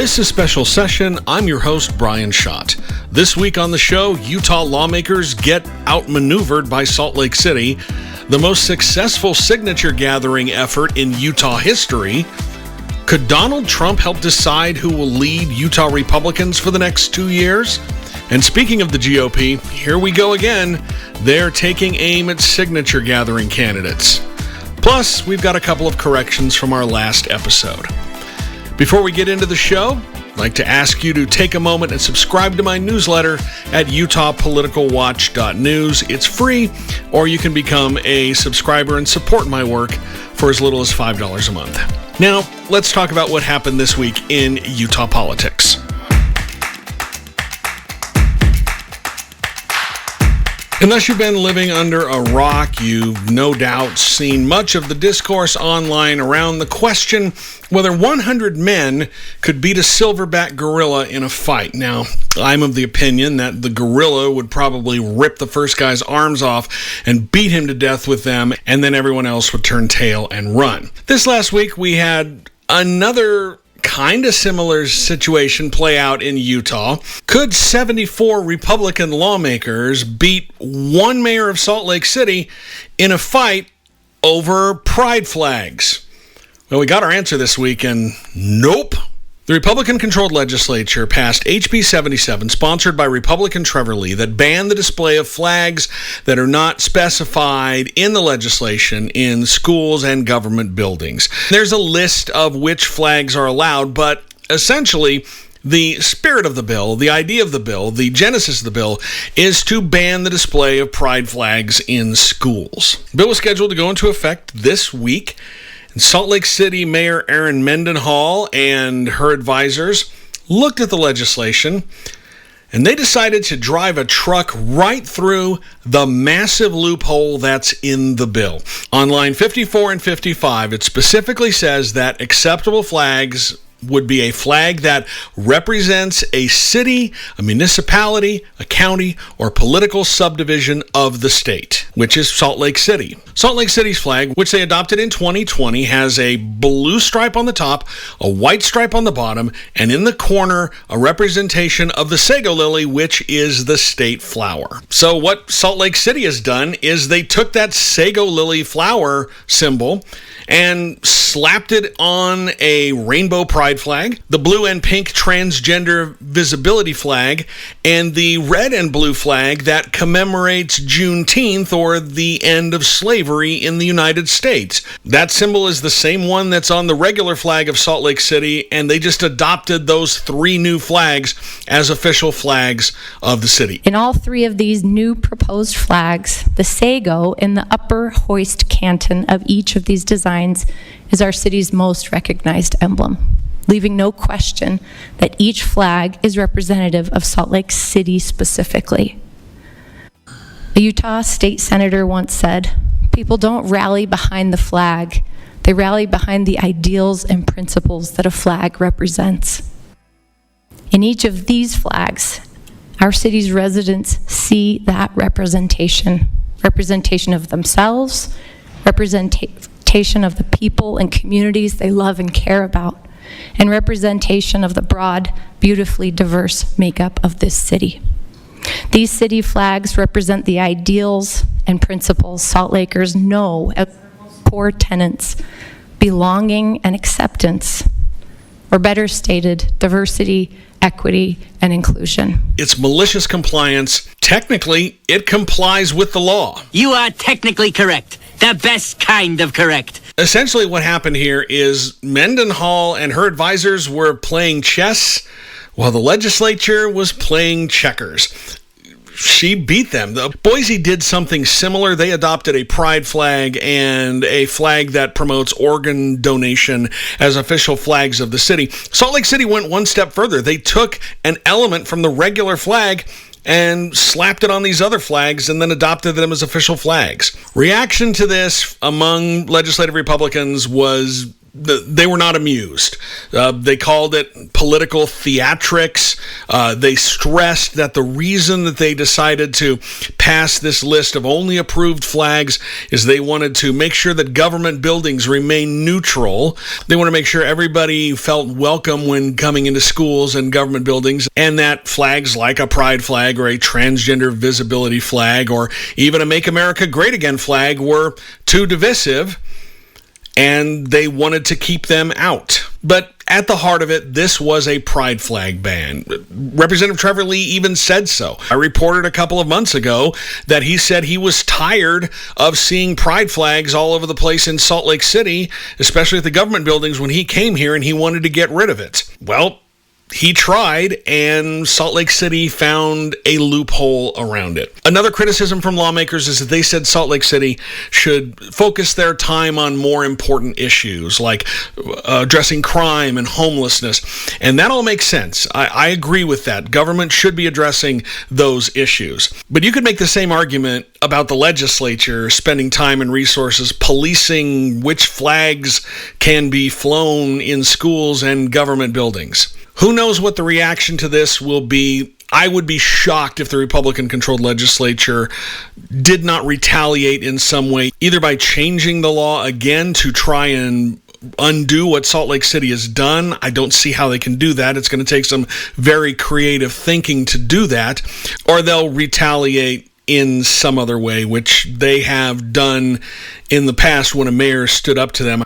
This is Special Session. I'm your host, Brian Schott. This week on the show, Utah lawmakers get outmaneuvered by Salt Lake City, the most successful signature gathering effort in Utah history. Could Donald Trump help decide who will lead Utah Republicans for the next 2 years? And speaking of the GOP, here we go again. They're taking aim at signature gathering candidates. Plus, we've got a couple of corrections from our last episode. Before we get into the show, I'd like to ask you to take a moment and subscribe to my newsletter at utahpoliticalwatch.news. It's free, or you can become a subscriber and support my work for as little as $5 a month. Now, let's talk about what happened this week in Utah politics. Unless you've been living under a rock, you've no doubt seen much of the discourse online around the question whether 100 men could beat a silverback gorilla in a fight. Now, I'm of the opinion that the gorilla would probably rip the first guy's arms off and beat him to death with them, and then everyone else would turn tail and run. This last week, we had another kind of similar situation play out in Utah. Could 74 Republican lawmakers beat one mayor of Salt Lake City in a fight over pride flags? Well, we got our answer this week, and nope. The Republican-controlled legislature passed HB 77, sponsored by Republican Trevor Lee, that banned the display of flags that are not specified in the legislation in schools and government buildings. There's a list of which flags are allowed, but essentially, the spirit of the bill, the idea of the bill, the genesis of the bill, is to ban the display of pride flags in schools. The bill was scheduled to go into effect this week. And Salt Lake City Mayor Erin Mendenhall and her advisors looked at the legislation, and they decided to drive a truck right through the massive loophole that's in the bill. On line 54 and 55, it specifically says that acceptable flags would be a flag that represents a city, a municipality, a county, or political subdivision of the state, which is Salt Lake City. Salt Lake City's flag, which they adopted in 2020, has a blue stripe on the top, a white stripe on the bottom, and in the corner, a representation of the sago lily, which is the state flower. So what Salt Lake City has done is they took that sago lily flower symbol and slapped it on a rainbow pride flag, the blue and pink transgender visibility flag, and the red and blue flag that commemorates Juneteenth, or the end of slavery in the United States. That symbol is the same one that's on the regular flag of Salt Lake City, and they just adopted those three new flags as official flags of the city. In all three of these new proposed flags, the sago in the upper hoist canton of each of these designs is our city's most recognized emblem, leaving no question that each flag is representative of Salt Lake City specifically. A Utah state senator once said, "People don't rally behind the flag, they rally behind the ideals and principles that a flag represents." In each of these flags, our city's residents see that representation of themselves, representation of the people and communities they love and care about, and representation of the broad, beautifully diverse makeup of this city. These city flags represent the ideals and principles Salt Lakers know as core tenets: belonging and acceptance, or better stated, diversity, equity, and inclusion. It's malicious compliance. Technically, it complies with the law. You are technically correct. The best kind of correct. Essentially what happened here is Mendenhall and her advisors were playing chess while the legislature was playing checkers. She beat them. Boise did something similar. They adopted a pride flag and a flag that promotes organ donation as official flags of the city. Salt Lake City went one step further. They took an element from the regular flag and slapped it on these other flags and then adopted them as official flags. Reaction to this among legislative Republicans was they were not amused. They called it political theatrics. They stressed that the reason that they decided to pass this list of only approved flags is they wanted to make sure that government buildings remain neutral. They want to make sure everybody felt welcome when coming into schools and government buildings, and that flags like a pride flag or a transgender visibility flag or even a Make America Great Again flag were too divisive, and they wanted to keep them out. But at the heart of it, this was a pride flag ban. Representative Trevor Lee even said so. I reported a couple of months ago that he said he was tired of seeing pride flags all over the place in Salt Lake City, especially at the government buildings when he came here, and he wanted to get rid of it. Well, he tried, and Salt Lake City found a loophole around it. Another criticism from lawmakers is that they said Salt Lake City should focus their time on more important issues like addressing crime and homelessness. And that all makes sense. I agree with that. Government should be addressing those issues. But you could make the same argument about the legislature spending time and resources policing which flags can be flown in schools and government buildings. Who knows what the reaction to this will be? I would be shocked if the Republican-controlled legislature did not retaliate in some way, either by changing the law again to try and undo what Salt Lake City has done. I don't see how they can do that. It's going to take some very creative thinking to do that, or they'll retaliate in some other way, which they have done in the past when a mayor stood up to them.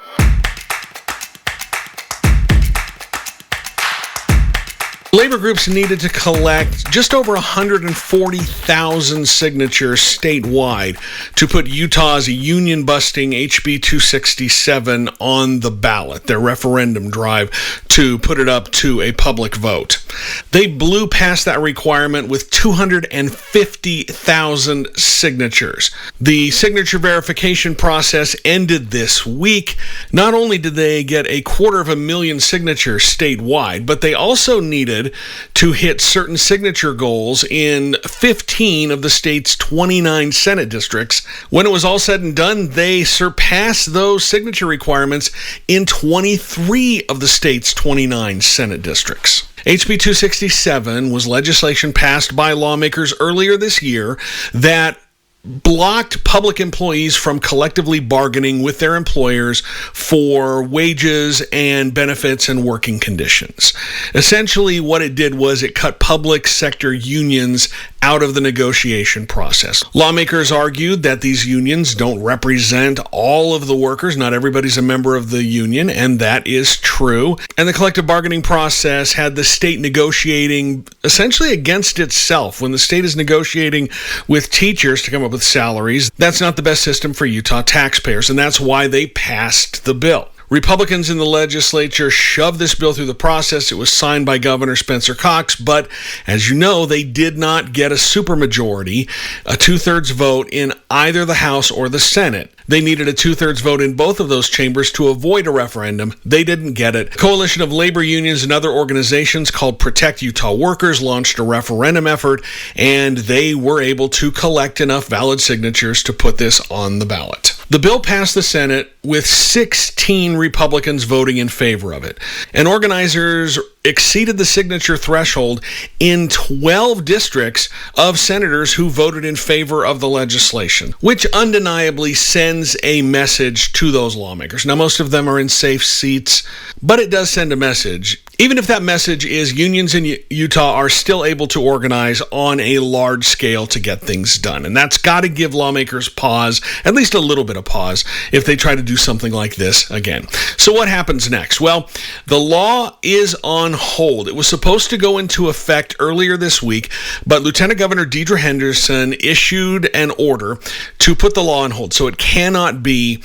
Labor groups needed to collect just over 140,000 signatures statewide to put Utah's union-busting HB 267 on the ballot, their referendum drive to put it up to a public vote. They blew past that requirement with 250,000 signatures. The signature verification process ended this week. Not only did they get 250,000 signatures statewide, but they also needed to hit certain signature goals in 15 of the state's 29 Senate districts. When it was all said and done, they surpassed those signature requirements in 23 of the state's 29 Senate districts. HB 267 was legislation passed by lawmakers earlier this year that blocked public employees from collectively bargaining with their employers for wages and benefits and working conditions. Essentially, what it did was it cut public sector unions out of the negotiation process. Lawmakers argued that these unions don't represent all of the workers. Not everybody's a member of the union, and that is true. And the collective bargaining process had the state negotiating essentially against itself. When the state is negotiating with teachers to come up with salaries, that's not the best system for Utah taxpayers, and that's why they passed the bill. Republicans in the legislature shoved this bill through the process. It was signed by Governor Spencer Cox, but as you know, they did not get a supermajority, a two-thirds vote in either the House or the Senate. They needed a two-thirds vote in both of those chambers to avoid a referendum. They didn't get it. A coalition of labor unions and other organizations called Protect Utah Workers launched a referendum effort, and they were able to collect enough valid signatures to put this on the ballot. The bill passed the Senate with 16 Republicans voting in favor of it, and organizers exceeded the signature threshold in 12 districts of senators who voted in favor of the legislation, which undeniably sends a message to those lawmakers. Now, most of them are in safe seats, but it does send a message. Even if that message is unions in Utah are still able to organize on a large scale to get things done. And that's got to give lawmakers pause, at least a little bit of pause, if they try to do something like this again. So what happens next? Well, the law is on hold. It was supposed to go into effect earlier this week, but Lieutenant Governor Deidre Henderson issued an order to put the law on hold. So it cannot be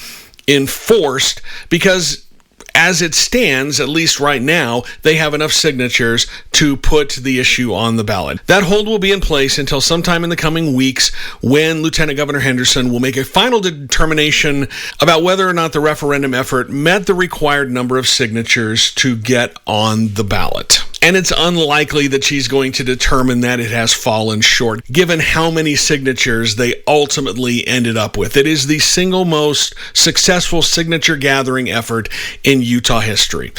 enforced because as it stands, at least right now, they have enough signatures to put the issue on the ballot. That hold will be in place until sometime in the coming weeks when Lieutenant Governor Henderson will make a final determination about whether or not the referendum effort met the required number of signatures to get on the ballot. And it's unlikely that she's going to determine that it has fallen short, given how many signatures they ultimately ended up with. It is the single most successful signature gathering effort in Utah history.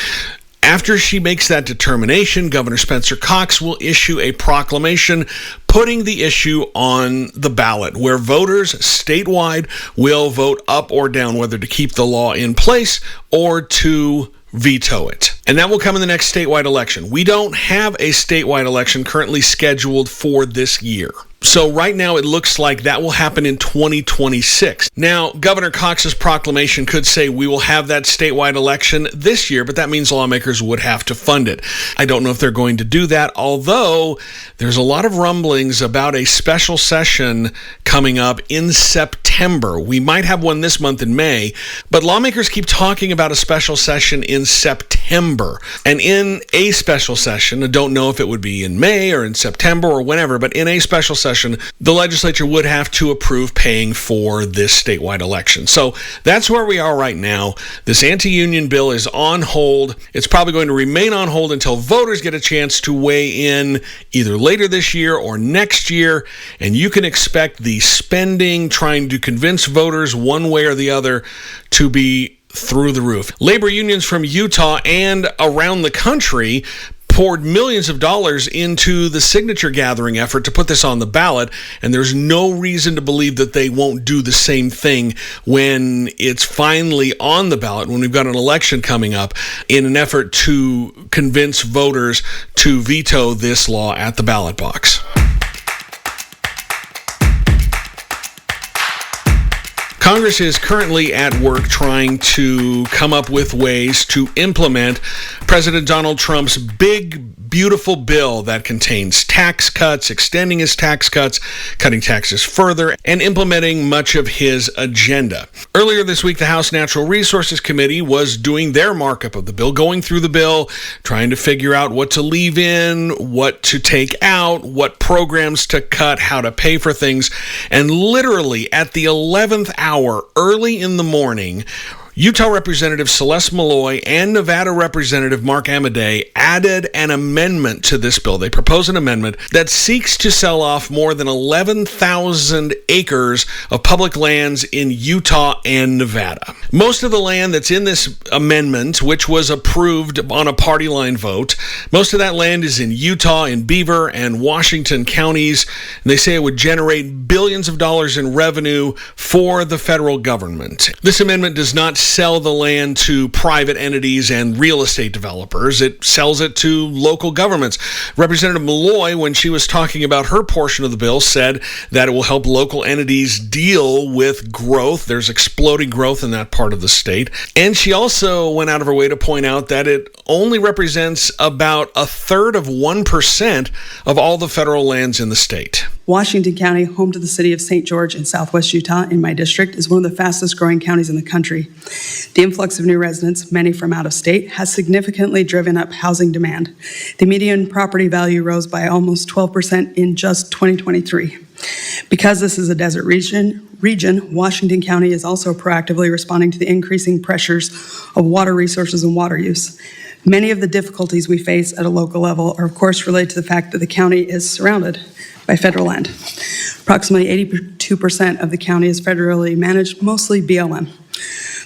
After she makes that determination, Governor Spencer Cox will issue a proclamation putting the issue on the ballot, where voters statewide will vote up or down whether to keep the law in place or to veto it. And that will come in the next statewide election. We don't have a statewide election currently scheduled for this year. So right now it looks like that will happen in 2026. Now, Governor Cox's proclamation could say we will have that statewide election this year, but that means lawmakers would have to fund it. I don't know if they're going to do that, although there's a lot of rumblings about a special session coming up in September. We might have one this month in May, but lawmakers keep talking about a special session in September. And in a special session, I don't know if it would be in May or in September or whenever, but in a special session, the legislature would have to approve paying for this statewide election. So that's where we are right now. This anti-union bill is on hold. It's probably going to remain on hold until voters get a chance to weigh in either later this year or next year. And you can expect the spending, trying to convince voters one way or the other, to be through the roof. Labor unions from Utah and around the country poured millions of dollars into the signature gathering effort to put this on the ballot, and there's no reason to believe that they won't do the same thing when it's finally on the ballot, when we've got an election coming up, in an effort to convince voters to veto this law at the ballot box. Congress is currently at work trying to come up with ways to implement President Donald Trump's big, beautiful bill that contains tax cuts, extending his tax cuts, cutting taxes further, and implementing much of his agenda. Earlier this week, the House Natural Resources Committee was doing their markup of the bill, going through the bill, trying to figure out what to leave in, what to take out, what programs to cut, how to pay for things. And literally at the 11th hour, early in the morning, Utah Representative Celeste Malloy and Nevada Representative Mark Amadei added an amendment to this bill. They propose an amendment that seeks to sell off more than 11,000 acres of public lands in Utah and Nevada. Most of the land that's in this amendment, which was approved on a party line vote, most of that land is in Utah, in Beaver, and Washington counties. And they say it would generate billions of dollars in revenue for the federal government. This amendment does not sell the land to private entities and real estate developers. It sells it to local governments. Representative Malloy, when she was talking about her portion of the bill, said that it will help local entities deal with growth. There's exploding growth in that part of the state. And she also went out of her way to point out that it only represents about 1/3 of 1% of all the federal lands in the state. Washington County, home to the city of St. George in southwest Utah, in my district, is one of the fastest growing counties in the country. The influx of new residents, many from out of state, has significantly driven up housing demand. The median property value rose by almost 12% in just 2023. Because this is a desert region, Washington County is also proactively responding to the increasing pressures of water resources and water use. Many of the difficulties we face at a local level are, of course, related to the fact that the county is surrounded by federal land. Approximately 82% of the county is federally managed, mostly BLM.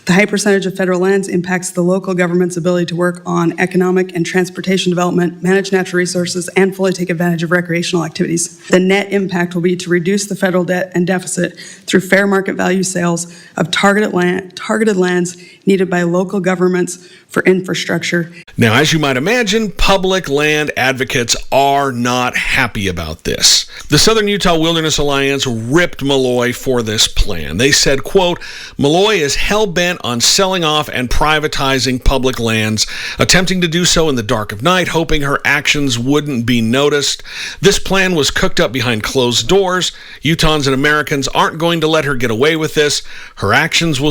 The high percentage of federal lands impacts the local government's ability to work on economic and transportation development, manage natural resources, and fully take advantage of recreational activities. The net impact will be to reduce the federal debt and deficit through fair market value sales of targeted lands needed by local governments for infrastructure. Now, as you might imagine, public land advocates are not happy about this. The Southern Utah Wilderness Alliance ripped Malloy for this plan. They said, quote, Malloy is hell-bent on selling off and privatizing public lands, attempting to do so in the dark of night, hoping her actions wouldn't be noticed. This plan was cooked up behind closed doors. Utahns and Americans aren't going to let her get away with this. Her actions will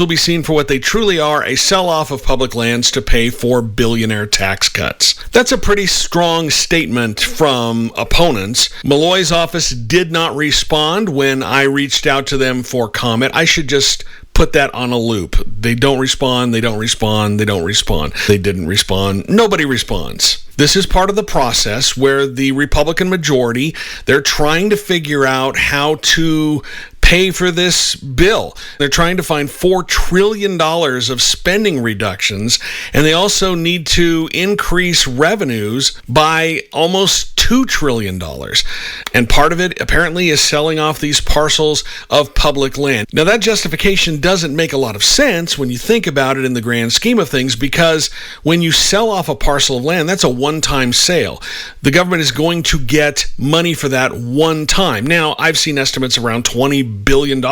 be seen for what they truly are, a sell-off of public lands to pay for billionaire tax cuts. That's a pretty strong statement from opponents. Malloy's office did not respond when I reached out to them for comment. I should just put that on a loop. They don't respond, they don't respond, they don't respond. They didn't respond. Nobody responds. This is part of the process where the Republican majority, they're trying to figure out how to pay for this bill. They're trying to find $4 trillion of spending reductions, and they also need to increase revenues by almost $2 trillion. And part of it apparently is selling off these parcels of public land. Now, that justification doesn't make a lot of sense when you think about it in the grand scheme of things, because when you sell off a parcel of land, that's a one-time sale. The government is going to get money for that one time. Now, I've seen estimates around $20 billion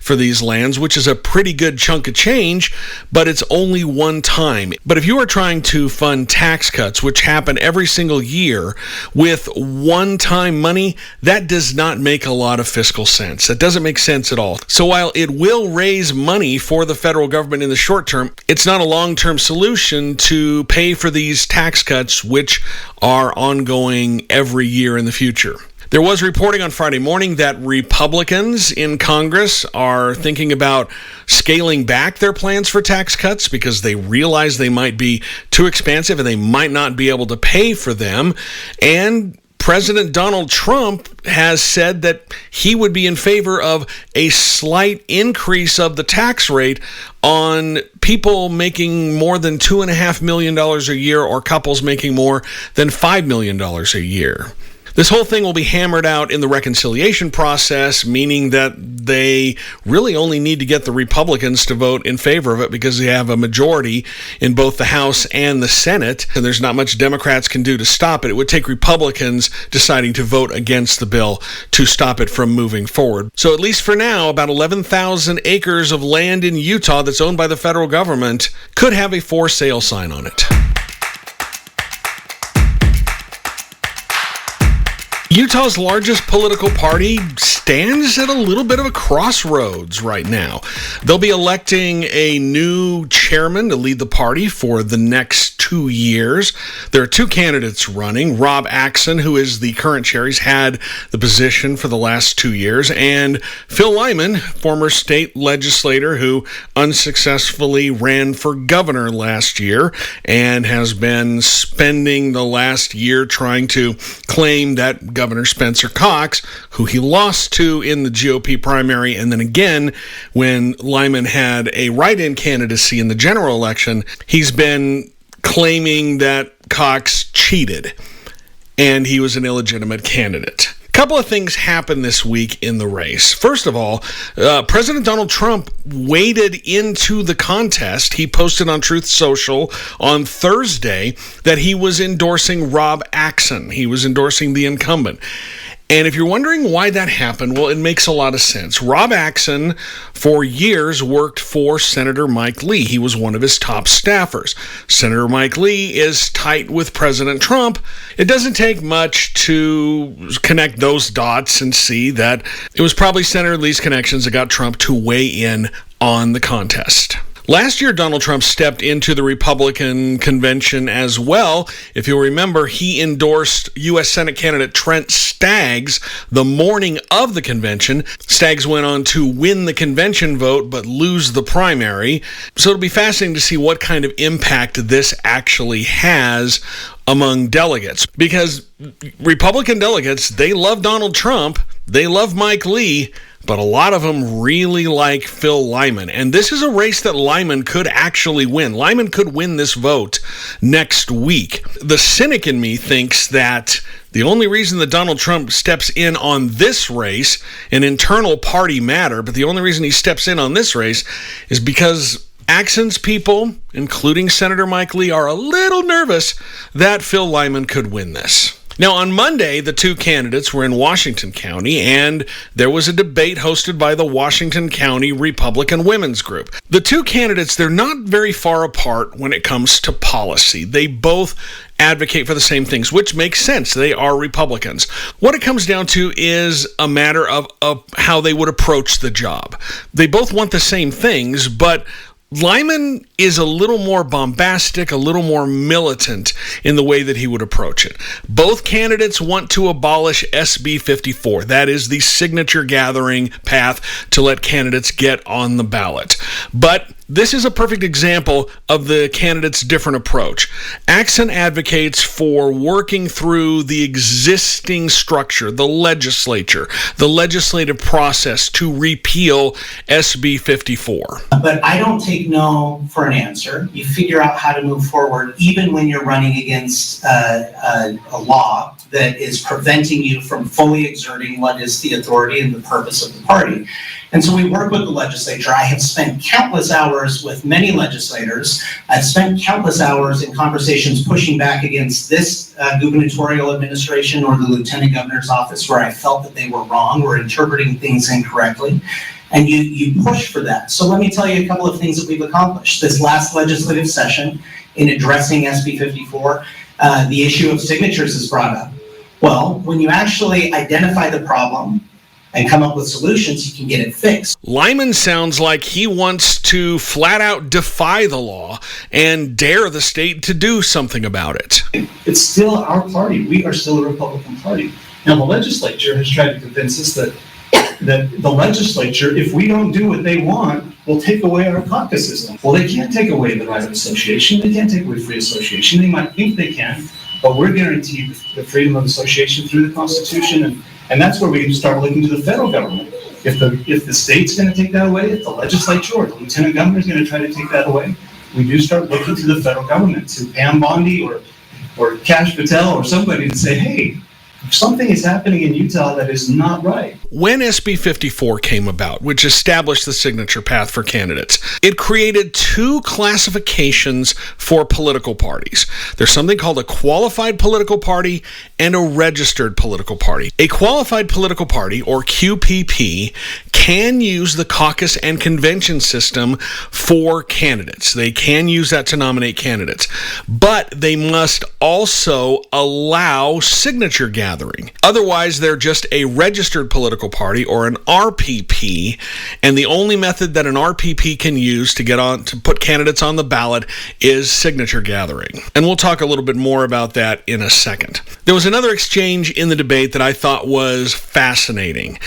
for these lands, which is a pretty good chunk of change, but it's only one time. But if you are trying to fund tax cuts, which happen every single year, with one-time money, that does not make a lot of fiscal sense. That doesn't make sense at all. So while it will raise money for the federal government in the short term, it's not a long-term solution to pay for these tax cuts, which are ongoing every year in the future. There was reporting on Friday morning that Republicans in Congress are thinking about scaling back their plans for tax cuts because they realize they might be too expansive and they might not be able to pay for them. And President Donald Trump has said that he would be in favor of a slight increase of the tax rate on people making more than $2.5 million a year or couples making more than $5 million a year. This whole thing will be hammered out in the reconciliation process, meaning that they really only need to get the Republicans to vote in favor of it because they have a majority in both the House and the Senate, and there's not much Democrats can do to stop it. It would take Republicans deciding to vote against the bill to stop it from moving forward. So at least for now, about 11,000 acres of land in Utah that's owned by the federal government could have a for sale sign on it. Utah's largest political party stands at a little bit of a crossroads right now. They'll be electing a new chairman to lead the party for the next 2 years. There are two candidates running. Rob Axson, who is the current chair, he's had the position for the last 2 years, and Phil Lyman, former state legislator who unsuccessfully ran for governor last year and has been spending the last year trying to claim that Governor Spencer Cox, who he lost to in the GOP primary, and then again when Lyman had a write-in candidacy in the general election, he's been claiming that Cox cheated and he was an illegitimate candidate. A couple of things happened this week in the race. First of all, President Donald Trump waded into the contest. He posted on Truth Social on Thursday that he was endorsing Rob Axson. He was endorsing the incumbent. And if you're wondering why that happened, well, it makes a lot of sense. Rob Axson, for years, worked for Senator Mike Lee. He was one of his top staffers. Senator Mike Lee is tight with President Trump. It doesn't take much to connect those dots and see that it was probably Senator Lee's connections that got Trump to weigh in on the contest. Last year, Donald Trump stepped into the Republican convention as well. If you'll remember, he endorsed U.S. Senate candidate Trent Staggs the morning of the convention. Staggs went on to win the convention vote but lose the primary. So it'll be fascinating to see what kind of impact this actually has among delegates, because Republican delegates, they love Donald Trump, they love Mike Lee, but a lot of them really like Phil Lyman. And this is a race that Lyman could actually win. Lyman could win this vote next week. The cynic in me thinks that the only reason that Donald Trump steps in on this race, an internal party matter, but the only reason he steps in on this race is because Axson's people, including Senator Mike Lee, are a little nervous that Phil Lyman could win this. Now, on Monday, the two candidates were in Washington County, and there was a debate hosted by the Washington County Republican Women's Group. The two candidates, they're not very far apart when it comes to policy. They both advocate for the same things, which makes sense. They are Republicans. What it comes down to is a matter of how they would approach the job. They both want the same things, but Lyman is a little more bombastic, a little more militant in the way that he would approach it. Both candidates want to abolish SB 54. That is the signature gathering path to let candidates get on the ballot. But this is a perfect example of the candidate's different approach. Axon advocates for working through the existing structure, the legislature, the legislative process to repeal SB 54. But I don't take no for an answer. You figure out how to move forward, even when you're running against a law that is preventing you from fully exerting what is the authority and the purpose of the party. And so we work with the legislature. I have spent countless hours with many legislators. I've spent countless hours in conversations pushing back against this gubernatorial administration or the lieutenant governor's office where I felt that they were wrong or interpreting things incorrectly. And you push for that. So let me tell you a couple of things that we've accomplished. This last legislative session, in addressing SB 54, the issue of signatures is brought up. Well, when you actually identify the problem and come up with solutions, you can get it fixed. Lyman sounds like he wants to flat out defy the law and dare the state to do something about it. It's still our party. We are still a Republican party. Now, the legislature has tried to convince us that the legislature, if we don't do what they want, will take away our caucuses. Well, they can't take away the right of association. They can't take away free association. They might think they can, but we're guaranteed the freedom of association through the Constitution, and that's where we start looking to the federal government. If the state's going to take that away, if the legislature or the lieutenant governor is going to try to take that away, we do start looking to the federal government, to Pam Bondi or Kash Patel or somebody to say, hey, something is happening in Utah that is not right. When SB 54 came about, which established the signature path for candidates, it created two classifications for political parties. There's something called a qualified political party and a registered political party. A qualified political party, or QPP, can use the caucus and convention system for candidates. They can use that to nominate candidates, but they must also allow signature gathering. Otherwise, they're just a registered political party, or an RPP, and the only method that an RPP can use to put candidates on the ballot is signature gathering. And we'll talk a little bit more about that in a second. There was another exchange in the debate that I thought was fascinating.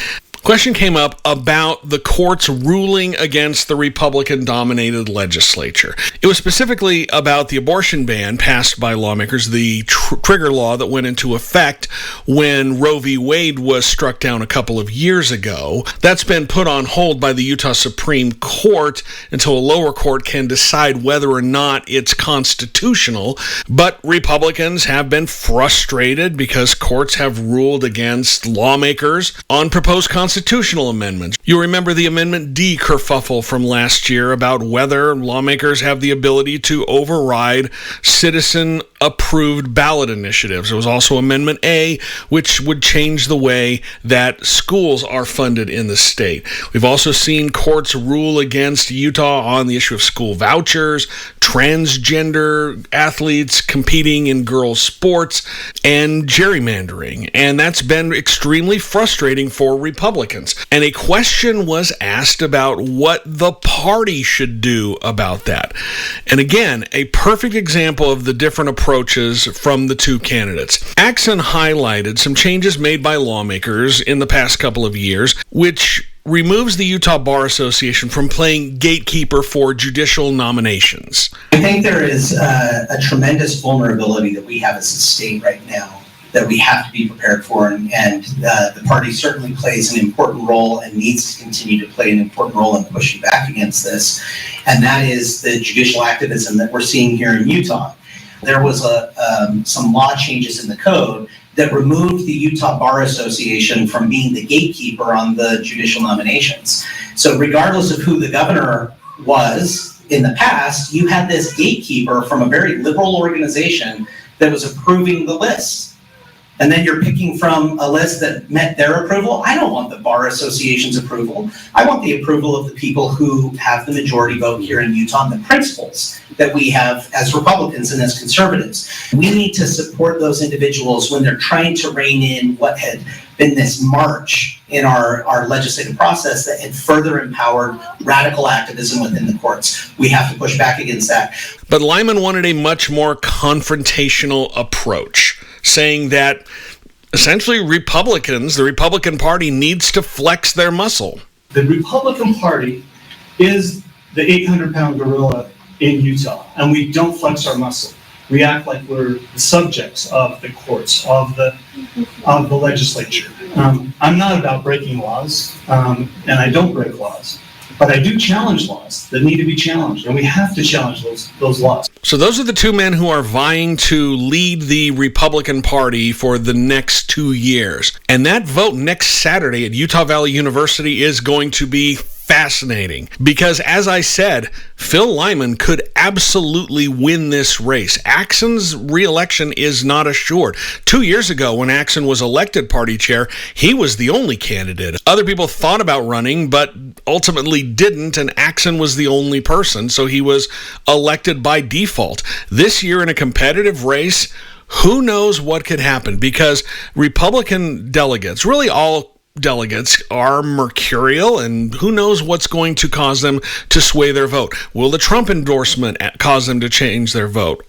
Question came up about the court's ruling against the Republican-dominated legislature. It was specifically about the abortion ban passed by lawmakers, the trigger law that went into effect when Roe v. Wade was struck down a couple of years ago. That's been put on hold by the Utah Supreme Court until a lower court can decide whether or not it's constitutional. But Republicans have been frustrated because courts have ruled against lawmakers on proposed constitutional amendments. You remember the Amendment D kerfuffle from last year about whether lawmakers have the ability to override citizen-approved ballot initiatives. There was also Amendment A, which would change the way that schools are funded in the state. We've also seen courts rule against Utah on the issue of school vouchers, transgender athletes competing in girls' sports, and gerrymandering. And that's been extremely frustrating for Republicans. And a question was asked about what the party should do about that. And again, a perfect example of the different approaches from the two candidates. Axon highlighted some changes made by lawmakers in the past couple of years, which removes the Utah Bar Association from playing gatekeeper for judicial nominations. I think there is a tremendous vulnerability that we have as a state right now that we have to be prepared for, and the party certainly plays an important role and needs to continue to play an important role in pushing back against this, and that is the judicial activism that we're seeing here in Utah. There was some law changes in the code that removed the Utah Bar Association from being the gatekeeper on the judicial nominations. So regardless of who the governor was in the past, you had this gatekeeper from a very liberal organization that was approving the list. and then you're picking from a list that met their approval. I don't want the Bar Association's approval. I want the approval of the people who have the majority vote here in Utah and the principles that we have as Republicans and as conservatives. We need to support those individuals when they're trying to rein in what had been this march in our legislative process that had further empowered radical activism within the courts. We have to push back against that. But Lyman wanted a much more confrontational approach, saying that essentially Republicans, the Republican Party, needs to flex their muscle. The Republican Party is the 800-pound gorilla in Utah, and we don't flex our muscle. We act like we're the subjects of the courts, of the legislature. I'm not about breaking laws, and I don't break laws. But I do challenge laws that need to be challenged, and we have to challenge those laws. So those are the two men who are vying to lead the Republican Party for the next 2 years. And that vote next Saturday at Utah Valley University is going to be fascinating because, as I said, Phil Lyman could absolutely win this race. Axon's re-election is not assured. 2 years ago, when Axon was elected party chair, he was the only candidate. Other people thought about running, but ultimately didn't, and Axon was the only person, so he was elected by default. This year, in a competitive race, who knows what could happen? Because Republican delegates, really all delegates, are mercurial, and who knows what's going to cause them to sway their vote. Will the Trump endorsement cause them to change their vote?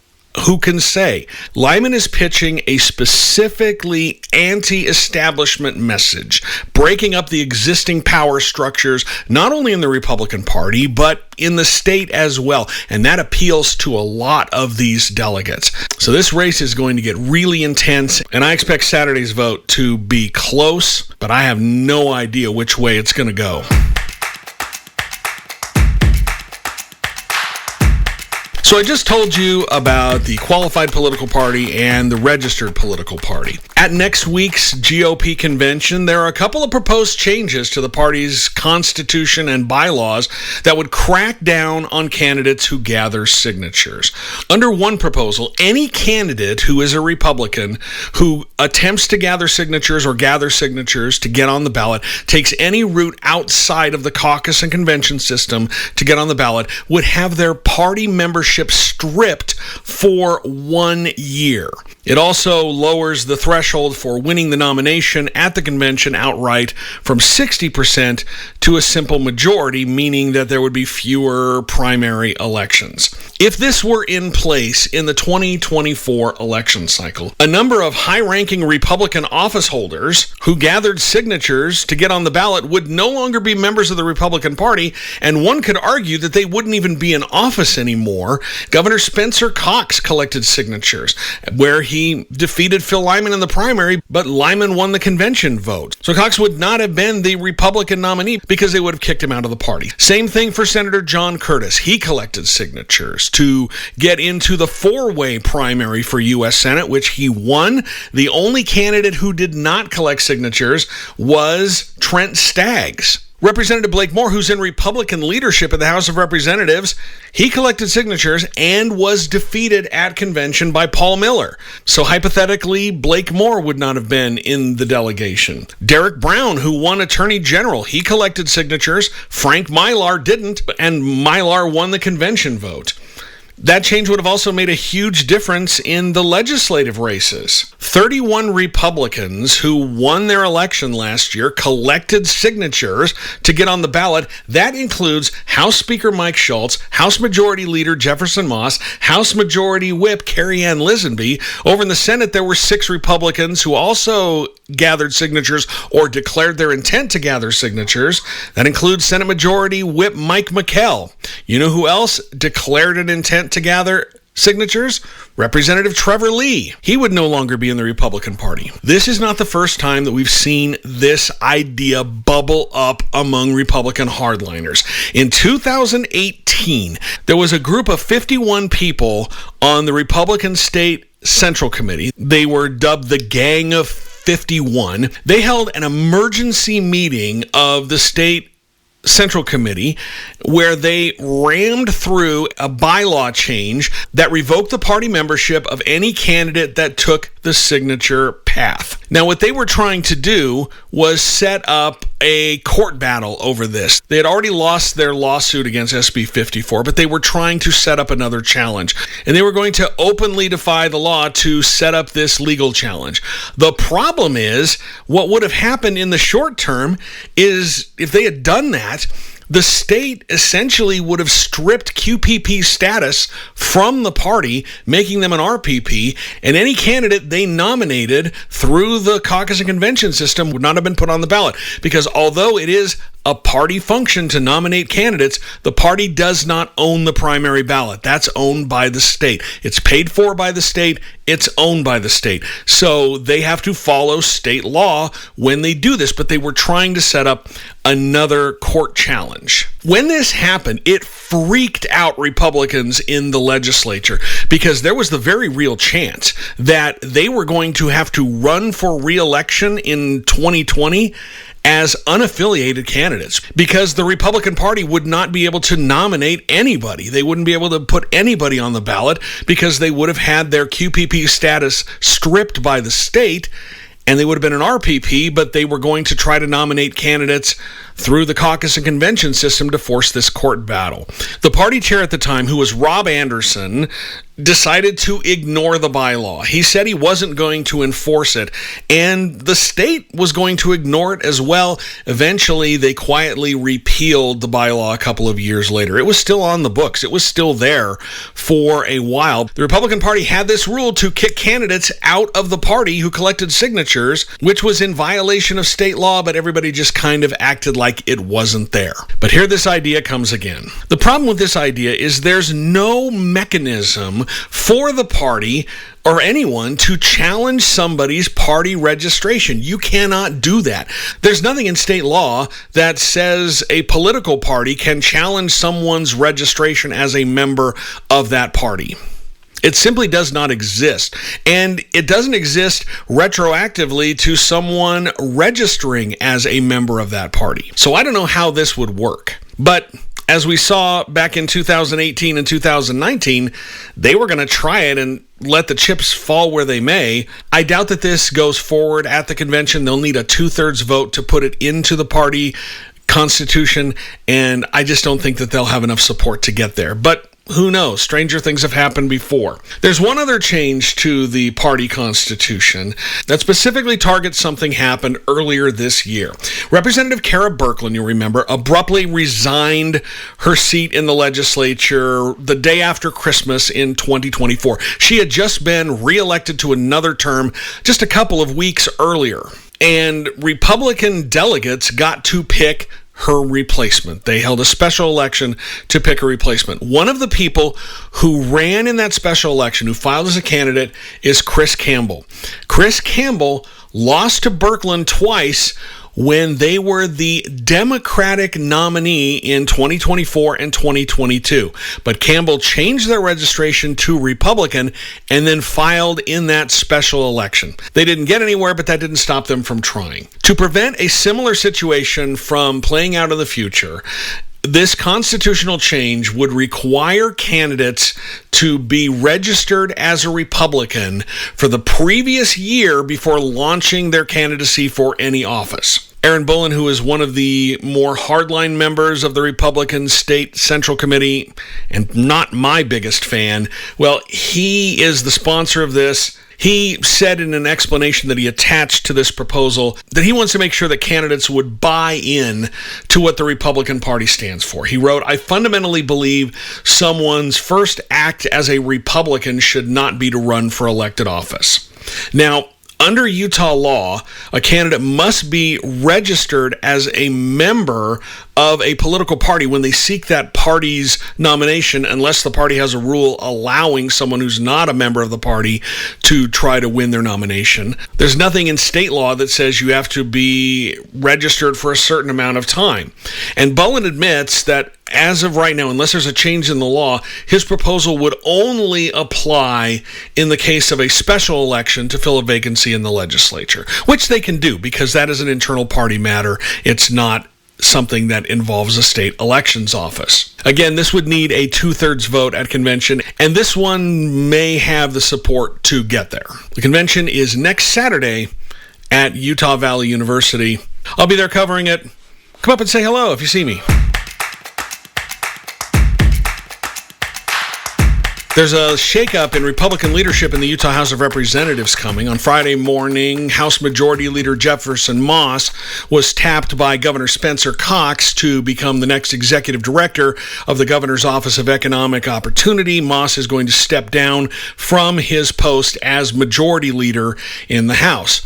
Who can say? Lyman is pitching a specifically anti-establishment message, breaking up the existing power structures, not only in the Republican Party, but in the state as well. And that appeals to a lot of these delegates. So this race is going to get really intense, and I expect Saturday's vote to be close, but I have no idea which way it's going to go. So I just told you about the qualified political party and the registered political party. At next week's GOP convention, there are a couple of proposed changes to the party's constitution and bylaws that would crack down on candidates who gather signatures. Under one proposal, any candidate who is a Republican who attempts to gather signatures or gather signatures to get on the ballot, takes any route outside of the caucus and convention system to get on the ballot, would have their party membership stripped for 1 year. It also lowers the threshold for winning the nomination at the convention outright from 60% to a simple majority, meaning that there would be fewer primary elections. If this were in place in the 2024 election cycle, a number of high-ranking Republican office holders who gathered signatures to get on the ballot would no longer be members of the Republican Party, and one could argue that they wouldn't even be in office anymore. Governor Spencer Cox collected signatures, where he defeated Phil Lyman in the primary, but Lyman won the convention vote. So Cox would not have been the Republican nominee because they would have kicked him out of the party. Same thing for Senator John Curtis. He collected signatures to get into the four-way primary for U.S. Senate, which he won. The only candidate who did not collect signatures was Trent Staggs. Representative Blake Moore, who's in Republican leadership in the House of Representatives, he collected signatures and was defeated at convention by Paul Miller. So hypothetically, Blake Moore would not have been in the delegation. Derek Brown, who won Attorney General, he collected signatures. Frank Mylar didn't, and Mylar won the convention vote. That change would have also made a huge difference in the legislative races. 31 Republicans who won their election last year collected signatures to get on the ballot. That includes House Speaker Mike Schultz, House Majority Leader Jefferson Moss, House Majority Whip Carrie Ann Lisenby. Over in the Senate, there were 6 Republicans who also gathered signatures or declared their intent to gather signatures. That includes Senate Majority Whip Mike McKell. You know who else declared an intent to gather signatures? Representative Trevor Lee. He would no longer be in the Republican Party. This is not the first time that we've seen this idea bubble up among Republican hardliners. In 2018, there was a group of 51 people on the Republican State Central Committee. They were dubbed the Gang of 51. They held an emergency meeting of the State Central Committee where they rammed through a bylaw change that revoked the party membership of any candidate that took the signature path. Now, what they were trying to do was set up a court battle over this. They had already lost their lawsuit against SB 54, but they were trying to set up another challenge. And they were going to openly defy the law to set up this legal challenge. The problem is, what would have happened in the short term is if they had done that, the state essentially would have stripped QPP status from the party, making them an RPP, and any candidate they nominated through the caucus and convention system would not have been put on the ballot. Because although it is a party function to nominate candidates, the party does not own the primary ballot. That's owned by the state. It's paid for by the state. It's owned by the state. So they have to follow state law when they do this, but they were trying to set up another court challenge. When this happened, it freaked out Republicans in the legislature because there was the very real chance that they were going to have to run for re-election in 2020 as unaffiliated candidates because the Republican Party would not be able to nominate anybody. They wouldn't be able to put anybody on the ballot because they would have had their QPP status stripped by the state, and they would have been an RPP, but they were going to try to nominate candidates through the caucus and convention system to force this court battle. The party chair at the time, who was Rob Anderson, decided to ignore the bylaw. He said he wasn't going to enforce it, and the state was going to ignore it as well. Eventually, they quietly repealed the bylaw a couple of years later. It was still on the books. It was still there for a while. The Republican Party had this rule to kick candidates out of the party who collected signatures, which was in violation of state law, but everybody just kind of acted like it wasn't there. But here this idea comes again. The problem with this idea is there's no mechanism for the party or anyone to challenge somebody's party registration. You cannot do that. There's nothing in state law that says a political party can challenge someone's registration as a member of that party. It simply does not exist. And it doesn't exist retroactively to someone registering as a member of that party. So I don't know how this would work. But as we saw back in 2018 and 2019, they were going to try it and let the chips fall where they may. I doubt that this goes forward at the convention. They'll need a 2/3 vote to put it into the party constitution, and I just don't think that they'll have enough support to get there. But who knows? Stranger things have happened before. There's one other change to the party constitution that specifically targets something happened earlier this year. Representative Kara Birkeland, you'll remember, abruptly resigned her seat in the legislature the day after Christmas in 2024. She had just been reelected to another term just a couple of weeks earlier. And Republican delegates got to pick her replacement. They held a special election to pick a replacement. One of the people who ran in that special election, who filed as a candidate, is Chris Campbell. Chris Campbell lost to Birkeland twice when they were the Democratic nominee in 2024 and 2022. But Campbell changed their registration to Republican and then filed in that special election. They didn't get anywhere, but that didn't stop them from trying. To prevent a similar situation from playing out in the future, this constitutional change would require candidates to be registered as a Republican for the previous year before launching their candidacy for any office. Aaron Bullen, who is one of the more hardline members of the Republican State Central Committee and not my biggest fan, well, he is the sponsor of this. He said in an explanation that he attached to this proposal that he wants to make sure that candidates would buy in to what the Republican Party stands for. He wrote, "I fundamentally believe someone's first act as a Republican should not be to run for elected office." Now, under Utah law, a candidate must be registered as a member of a political party when they seek that party's nomination, unless the party has a rule allowing someone who's not a member of the party to try to win their nomination. There's nothing in state law that says you have to be registered for a certain amount of time. And Bullen admits that as of right now, unless there's a change in the law, his proposal would only apply in the case of a special election to fill a vacancy in the legislature, which they can do because that is an internal party matter. It's not something that involves a state elections office. Again, this would need a 2/3 vote at convention, and this one may have the support to get there. The convention is next Saturday at Utah Valley University. I'll be there covering it. Come up and say hello if you see me. There's a shakeup in Republican leadership in the Utah House of Representatives coming. On Friday morning, House Majority Leader Jefferson Moss was tapped by Governor Spencer Cox to become the next executive director of the Governor's Office of Economic Opportunity. Moss is going to step down from his post as Majority Leader in the House.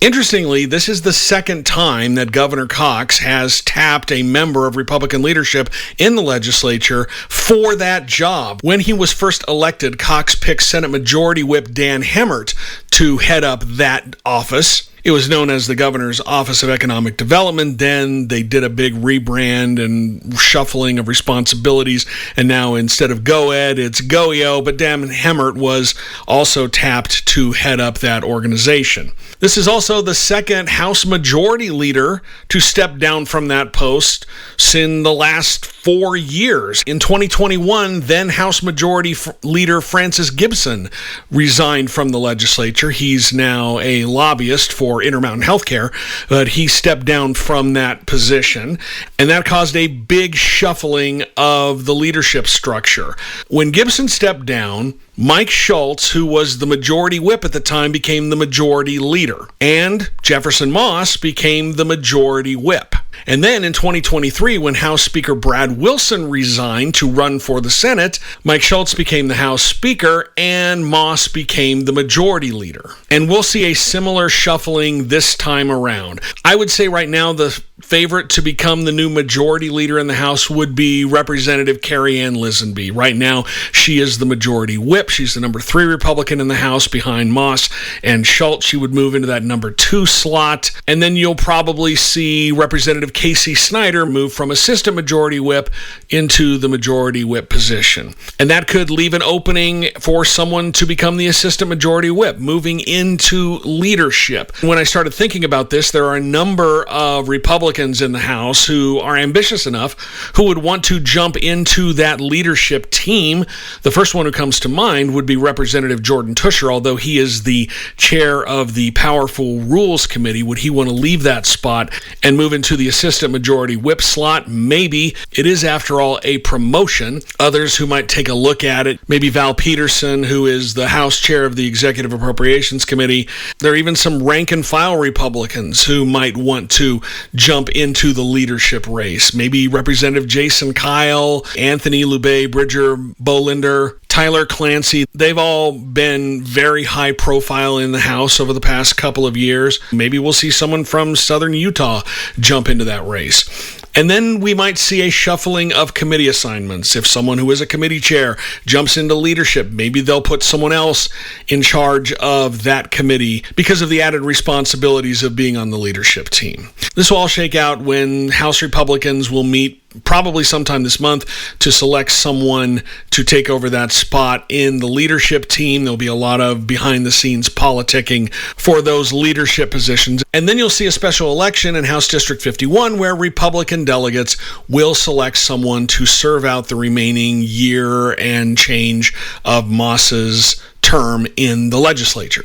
Interestingly, this is the second time that Governor Cox has tapped a member of Republican leadership in the legislature for that job. When he was first elected, Cox picked Senate Majority Whip Dan Hemmert to head up that office. It was known as the Governor's Office of Economic Development. Then they did a big rebrand and shuffling of responsibilities, and now instead of GoEd, it's GoEO, but Dan Hemmert was also tapped to head up that organization. This is also the second House Majority Leader to step down from that post in the last 4 years. In 2021, then House Majority Leader Francis Gibson resigned from the legislature. He's now a lobbyist for Intermountain Healthcare, but he stepped down from that position, and that caused a big shuffling of the leadership structure. When Gibson stepped down, Mike Schultz, who was the Majority Whip at the time, became the Majority Leader, and Jefferson Moss became the Majority Whip. And then in 2023, when House Speaker Brad Wilson resigned to run for the Senate, Mike Schultz became the House Speaker and Moss became the Majority Leader. And we'll see a similar shuffling this time around. I would say right now the favorite to become the new Majority Leader in the House would be Representative Carrie Ann Lisenby. Right now, she is the Majority Whip. She's the number 3 Republican in the House behind Moss and Schultz. She would move into that number 2 slot. And then you'll probably see Representative Casey Snyder move from Assistant Majority Whip into the Majority Whip position. And that could leave an opening for someone to become the Assistant Majority Whip, moving into leadership. When I started thinking about this, there are a number of Republicans in the House who are ambitious enough who would want to jump into that leadership team. The first one who comes to mind would be Representative Jordan Tusher, although he is the chair of the Powerful Rules Committee. Would he want to leave that spot and move into the Assistant Majority Whip slot? Maybe. It is, after all, a promotion. Others who might take a look at it, maybe Val Peterson, who is the House chair of the Executive Appropriations Committee. There are even some rank-and-file Republicans who might want to jump into the leadership race. Maybe Representative Jason Kyle, Anthony Lubay, Bridger Bolinder, Tyler Clancy. They've all been very high profile in the House over the past couple of years. Maybe we'll see someone from Southern Utah jump into that race. And then we might see a shuffling of committee assignments. If someone who is a committee chair jumps into leadership, maybe they'll put someone else in charge of that committee because of the added responsibilities of being on the leadership team. This will all shake out when House Republicans will meet probably sometime this month to select someone to take over that spot in the leadership team. There'll be a lot of behind-the-scenes politicking for those leadership positions. And then you'll see a special election in House District 51 where Republican delegates will select someone to serve out the remaining year and change of Moss's term in the legislature.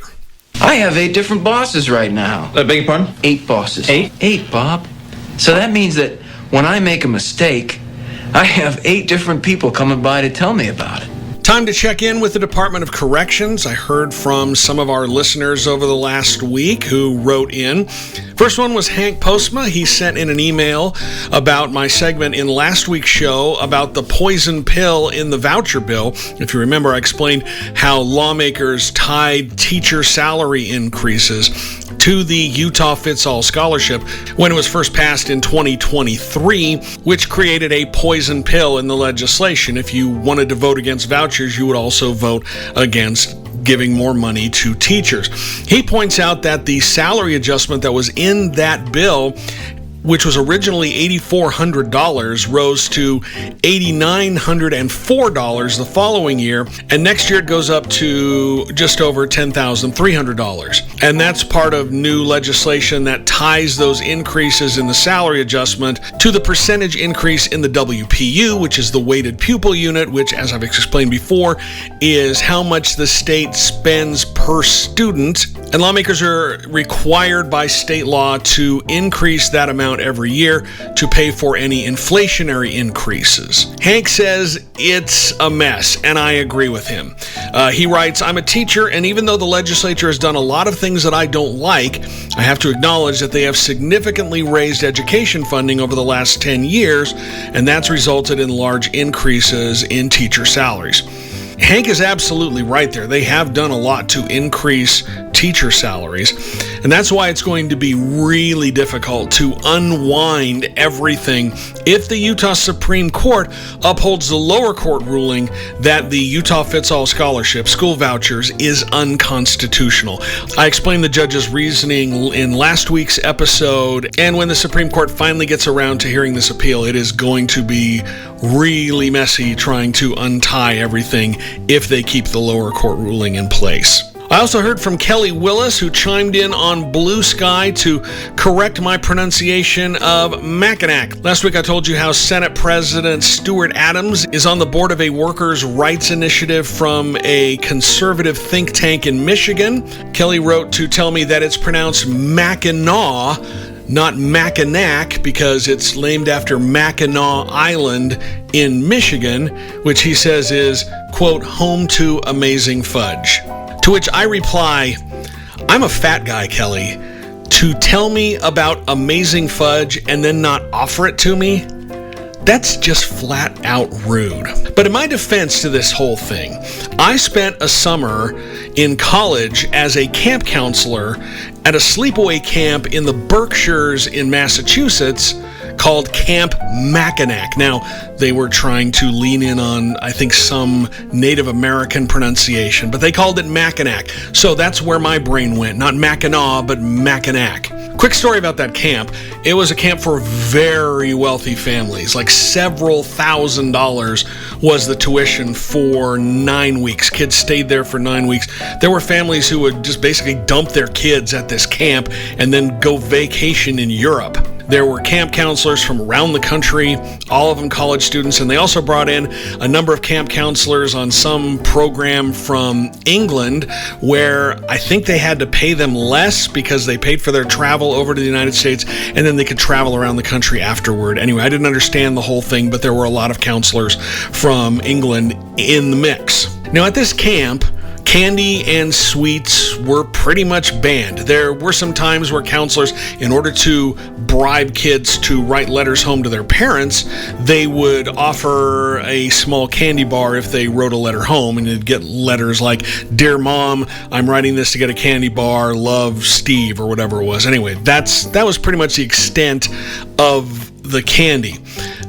I have 8 different bosses right now. I beg your pardon? 8 bosses. 8? 8, Bob. So that means that when I make a mistake, I have 8 different people coming by to tell me about it. Time to check in with the Department of Corrections. I heard from some of our listeners over the last week who wrote in. First one was Hank Postma. He sent in an email about my segment in last week's show about the poison pill in the voucher bill. If you remember, I explained how lawmakers tied teacher salary increases to the Utah Fits All Scholarship when it was first passed in 2023, which created a poison pill in the legislation. If you wanted to vote against vouchers, you would also vote against giving more money to teachers. He points out that the salary adjustment that was in that bill which was originally $8,400, rose to $8,904 the following year, and next year it goes up to just over $10,300. And that's part of new legislation that ties those increases in the salary adjustment to the percentage increase in the WPU, which is the weighted pupil unit, which, as I've explained before, is how much the state spends per student. And lawmakers are required by state law to increase that amount every year to pay for any inflationary increases. Hank says it's a mess, and I agree with him. He writes, "I'm a teacher, and even though the legislature has done a lot of things that I don't like, I have to acknowledge that they have significantly raised education funding over the last 10 years, and that's resulted in large increases in teacher salaries." Hank is absolutely right there. They have done a lot to increase teacher salaries, and that's why it's going to be really difficult to unwind everything if the Utah Supreme Court upholds the lower court ruling that the Utah Fits All Scholarship, school vouchers, is unconstitutional. I explained the judge's reasoning in last week's episode, and when the Supreme Court finally gets around to hearing this appeal, it is going to be really messy trying to untie everything if they keep the lower court ruling in place. I also heard from Kelly Willis, who chimed in on Blue Sky to correct my pronunciation of Mackinac. Last week I told you how Senate President Stuart Adams is on the board of a workers' rights initiative from a conservative think tank in Michigan. Kelly wrote to tell me that it's pronounced Mackinac, not Mackinac, because it's named after Mackinac Island in Michigan, which he says is, quote, home to amazing fudge. To which I reply, I'm a fat guy, Kelly. To tell me about amazing fudge and then not offer it to me, that's just flat out rude. But in my defense to this whole thing, I spent a summer in college as a camp counselor at a sleepaway camp in the Berkshires in Massachusetts called Camp Mackinac. Now, they were trying to lean in on, I think, some Native American pronunciation, but they called it Mackinac. So that's where my brain went. Not Mackinac, but Mackinac. Quick story about that camp. It was a camp for very wealthy families. Like several $1,000s was the tuition for 9 weeks. Kids stayed there for 9 weeks. There were families who would just basically dump their kids at this camp and then go vacation in Europe. There were camp counselors from around the country, all of them college students, and they also brought in a number of camp counselors on some program from England where I think they had to pay them less because they paid for their travel over to the United States, and then they could travel around the country afterward. Anyway, I didn't understand the whole thing, but there were a lot of counselors from England in the mix. Now, at this camp, candy and sweets were pretty much banned. There were some times where counselors, in order to bribe kids to write letters home to their parents, they would offer a small candy bar if they wrote a letter home, and you'd get letters like, "Dear Mom, I'm writing this to get a candy bar, love, Steve," or whatever it was. Anyway, that was pretty much the extent of the candy.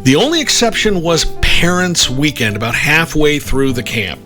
The only exception was Parents' Weekend, about halfway through the camp.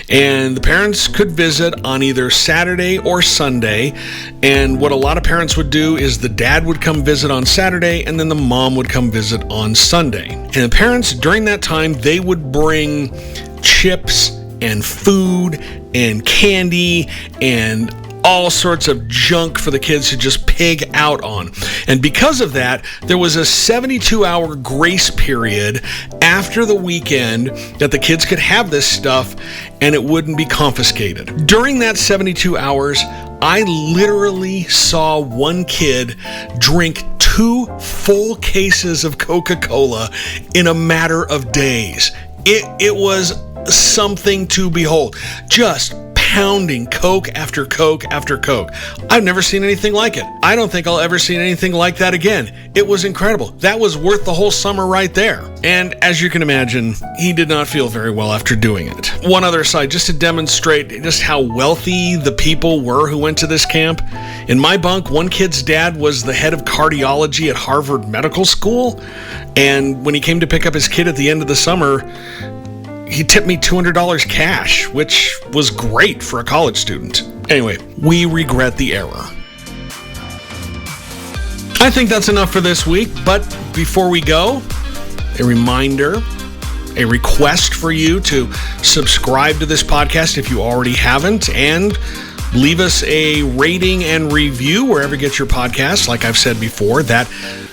And the parents could visit on either Saturday or Sunday. And what a lot of parents would do is the dad would come visit on Saturday, and then the mom would come visit on Sunday. And the parents, during that time, they would bring chips and food and candy and all sorts of junk for the kids to just pig out on. And because of that, there was a 72-hour grace period after the weekend that the kids could have this stuff and it wouldn't be confiscated. During that 72 hours, I literally saw one kid drink 2 full cases of Coca-Cola in a matter of days. It was something to behold. Just pounding Coke after Coke after Coke. I've never seen anything like it. I don't think I'll ever see anything like that again. It was incredible. That was worth the whole summer right there. And as you can imagine, he did not feel very well after doing it. One other aside, just to demonstrate just how wealthy the people were who went to this camp. In my bunk, one kid's dad was the head of cardiology at Harvard Medical School. And when he came to pick up his kid at the end of the summer, he tipped me $200 cash, which was great for a college student. Anyway, we regret the error. I think that's enough for this week, but before we go, a reminder, a request for you to subscribe to this podcast if you already haven't, and leave us a rating and review wherever you get your podcasts. Like I've said before, that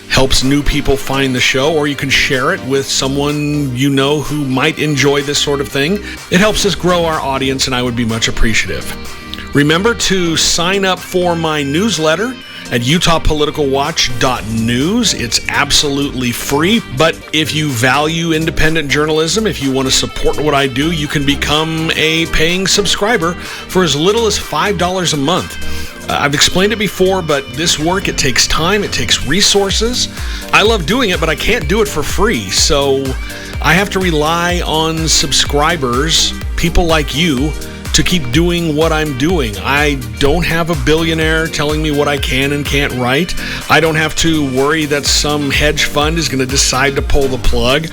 helps new people find the show, or you can share it with someone you know who might enjoy this sort of thing. It helps us grow our audience, and I would be much appreciative. Remember to sign up for my newsletter at utahpoliticalwatch.news. It's absolutely free, but if you value independent journalism, if you want to support what I do, you can become a paying subscriber for as little as $5 a month. I've explained it before, but this work, it takes time, it takes resources. I love doing it, but I can't do it for free, so I have to rely on subscribers, people like you, to keep doing what I'm doing. I don't have a billionaire telling me what I can and can't write. I don't have to worry that some hedge fund is going to decide to pull the plug.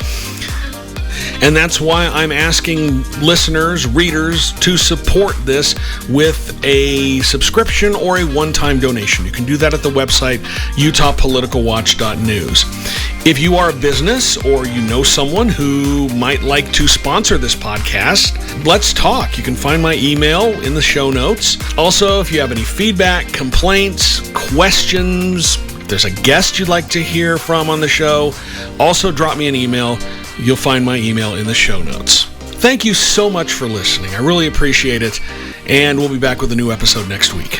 And that's why I'm asking listeners, readers, to support this with a subscription or a one-time donation. You can do that at the website, utahpoliticalwatch.news. If you are a business or you know someone who might like to sponsor this podcast, let's talk. You can find my email in the show notes. Also, if you have any feedback, complaints, questions, if there's a guest you'd like to hear from on the show, also drop me an email. You'll find my email in the show notes. Thank you so much for listening. I really appreciate it, and we'll be back with a new episode next week.